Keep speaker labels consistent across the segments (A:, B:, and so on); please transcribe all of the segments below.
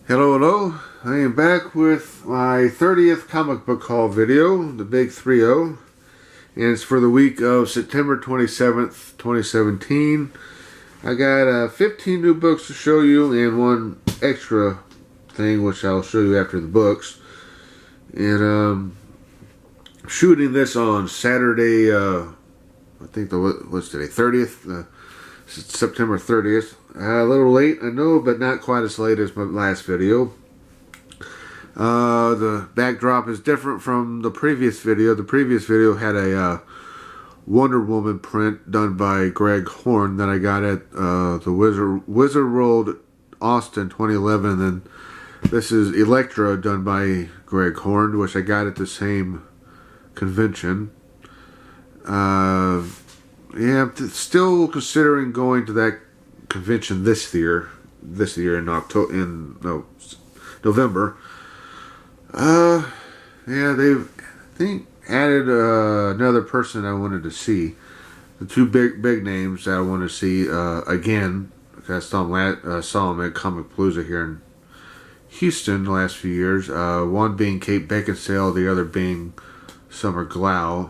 A: Hello, hello. I am back with my 30th comic book haul video, the Big 3-0, and it's for the week of September 27th, 2017. I got 15 new books to show you and one extra thing, which I'll show you after the books. And shooting this on Saturday, I think what's today, 30th? September 30th. A little late, I know, but not quite as late as my last video. The backdrop is different from the previous video. The previous video had a Wonder Woman print done by Greg Horn that I got at the Wizard World Austin 2011. And this is Elektra done by Greg Horn, which I got at the same convention. Yeah, I'm still considering going to that convention this year in November. Yeah, they've added another person I wanted to see. The two big names that I want to see again. I saw them at Comic Palooza here in Houston the last few years. One being Kate Beckinsale, the other being Summer Glau.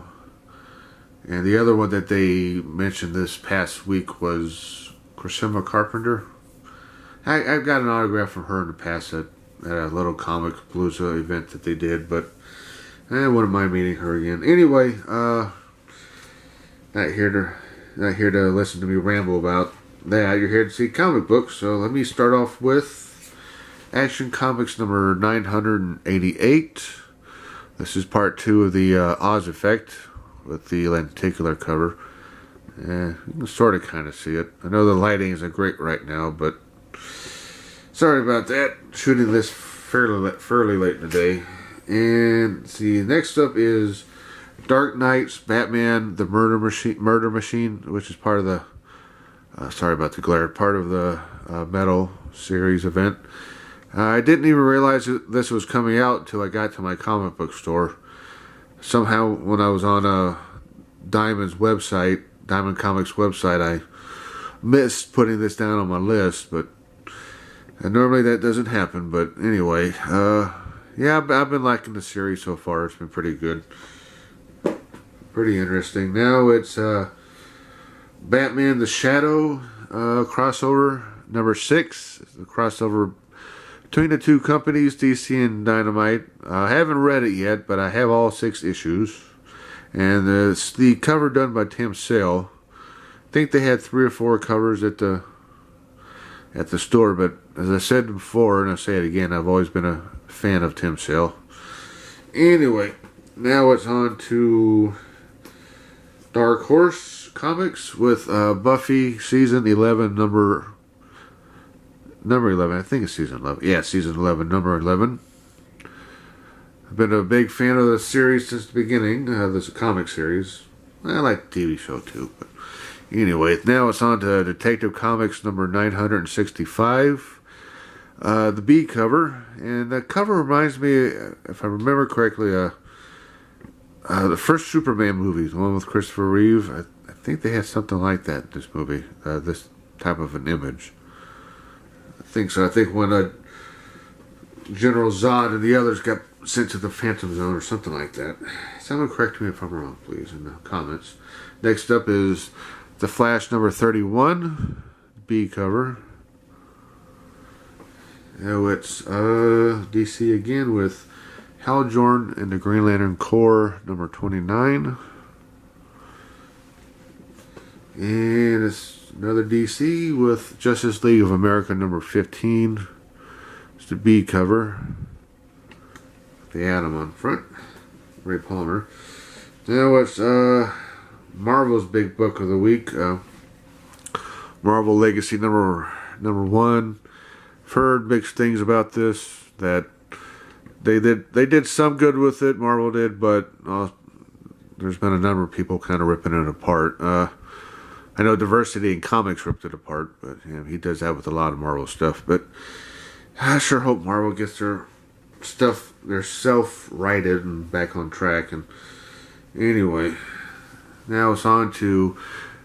A: And the other one that they mentioned this past week was Crisima Carpenter. I've got an autograph from her in the past at a little Comic Palooza event that they did, but I wouldn't mind meeting her again. Anyway, not here to listen to me ramble about that. You're here to see comic books, so let me start off with Action Comics number 988. This is part 2 of the Oz Effect, with the lenticular cover. You can sort of kind of see it. I know the lighting isn't great right now, but sorry about that. Shooting this fairly late in the day. And see, next up is Dark Knight's Batman: The Murder Machine, which is part of the sorry about the glare, part of the Metal series event. I didn't even realize that this was coming out until I got to my comic book store. Somehow, when I was on Diamond Comics website, I missed putting this down on my list, but normally that doesn't happen. But anyway, yeah, I've been liking the series so far. It's been pretty good, pretty interesting. Now it's Batman: The Shadow crossover number 6. It's the crossover between the two companies, DC and Dynamite. I haven't read it yet, but I have all 6 issues. And it's the cover done by Tim Sale. I think they had 3 or 4 covers at the store, but as I said before, and I say it again, I've always been a fan of Tim Sale. Anyway, now it's on to Dark Horse Comics with Buffy Season 11 number 11. I think it's season 11. Yeah, season 11, number 11. I've been a big fan of the series since the beginning. This comic series. I like the TV show too. But anyway, now it's on to Detective Comics number 965. The B cover. And the cover reminds me, if I remember correctly, the first Superman movie, the one with Christopher Reeve. I think they had something like that in this movie. This type of an image. I think so. I think when General Zod and the others got sent to the Phantom Zone or something like that. Someone correct me if I'm wrong, please, in the comments. Next up is The Flash number 31, B cover. Now it's DC again with Hal Jordan and the Green Lantern Corps number 29. And it's another DC with Justice League of America number 15. It's the B cover. The Atom on front. Ray Palmer. Now it's Marvel's big book of the week. Marvel Legacy number 1. I've heard mixed things about this. That they did some good with it. Marvel did, but there's been a number of people kind of ripping it apart. I know Diversity in Comics ripped it apart, but he does that with a lot of Marvel stuff. But I sure hope Marvel gets their stuff, they're self-righted and back on track. And anyway, now it's on to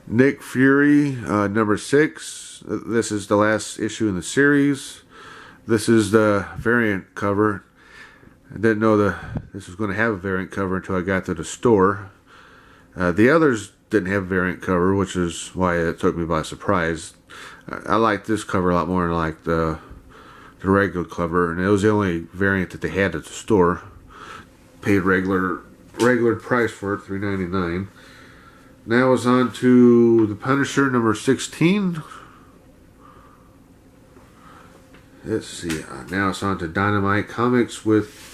A: Nick Fury, number 6. This is the last issue in the series. This is the variant cover. I didn't know this was going to have a variant cover until I got to the store. The others didn't have a variant cover, which is why it took me by surprise. I like this cover a lot more than I like the regular cover, and it was the only variant that they had at the store. Paid regular price for it, $3.99. Now it's on to the Punisher number 16. Let's see. Now it's on to Dynamite Comics with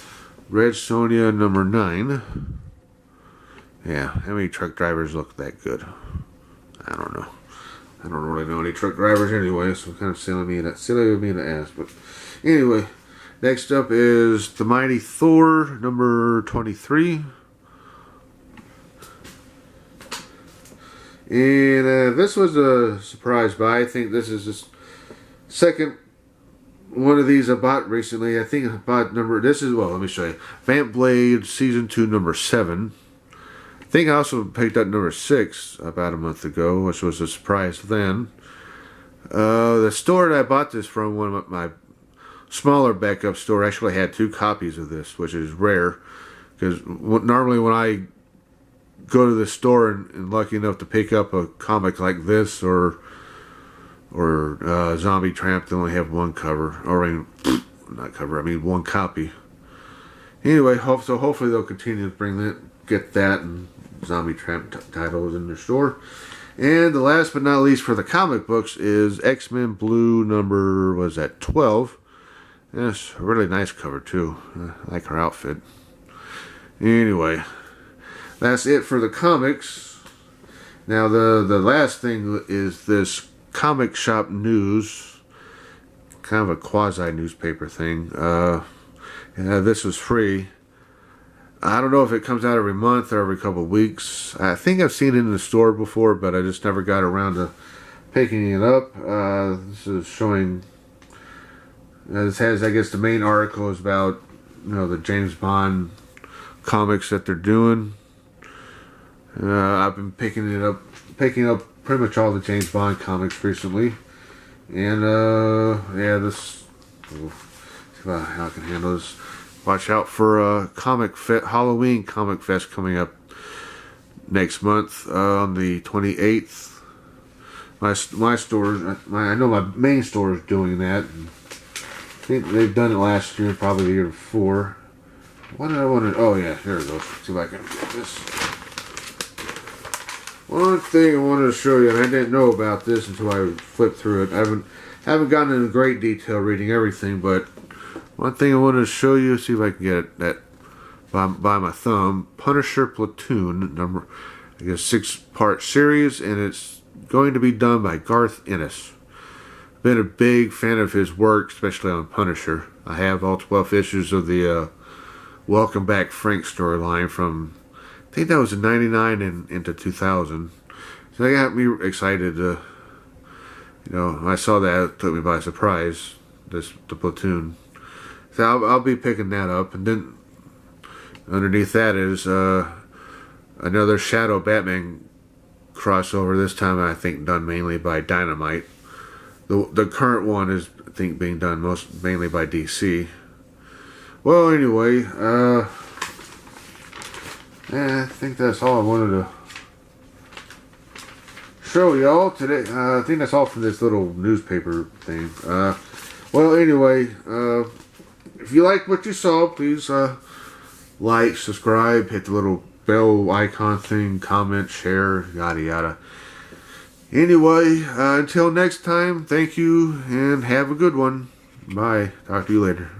A: Red Sonja number 9. Yeah, how many truck drivers look that good? I don't know. I don't really know any truck drivers anyway, so kind of silly of me to ask. But anyway, next up is The Mighty Thor number 23. And this was a surprise buy. I think this is the second one of these I bought recently. I think I bought let me show you. Vamp Blade Season 2 number 7. I think I also picked up number 6 about a month ago, which was a surprise then. The store that I bought this from, one of my smaller backup store, actually had 2 copies of this, which is rare. Because normally when I go to the store and lucky enough to pick up a comic like this or Zombie Tramp, they only have one cover, or not cover, I mean one copy. Anyway, so hopefully they'll continue to get that and Zombie Tramp titles in their store. And the last but not least for the comic books is X-Men Blue number, 12. And it's a really nice cover too. I like her outfit. Anyway, that's it for the comics. Now the last thing is this comic shop news, kind of a quasi newspaper thing. This was free. I don't know if it comes out every month or every couple of weeks. I think I've seen it in the store before, but I just never got around to picking it up. This is showing. This has, I guess, the main article is about the James Bond comics that they're doing. I've been picking up pretty much all the James Bond comics recently, and yeah, this. See how I can handle this. Watch out for Halloween Comic Fest coming up next month on the 28th. My store, I know my main store is doing that. And I think they've done it last year, probably the year before. What did I want to? Oh yeah, here it goes. See if I can get this. One thing I wanted to show you, and I didn't know about this until I flipped through it. I haven't gotten into great detail reading everything, but one thing I wanted to show you, see if I can get it by my thumb. Punisher Platoon, I guess 6-part series, and it's going to be done by Garth Ennis. Been a big fan of his work, especially on Punisher. I have all 12 issues of the Welcome Back Frank storyline from, I think that was in 99 and into 2000. So that got me excited to, when I saw that, it took me by surprise, the Platoon. So I'll be picking that up, and then underneath that is another Shadow Batman crossover. This time, I think done mainly by Dynamite. The current one is, I think, being done mainly by DC. Well, anyway, I think that's all I wanted to show y'all today. I think that's all for this little newspaper thing. Well, anyway. If you like what you saw, please like, subscribe, hit the little bell icon thing, comment, share, yada yada. Anyway, until next time, thank you and have a good one. Bye. Talk to you later.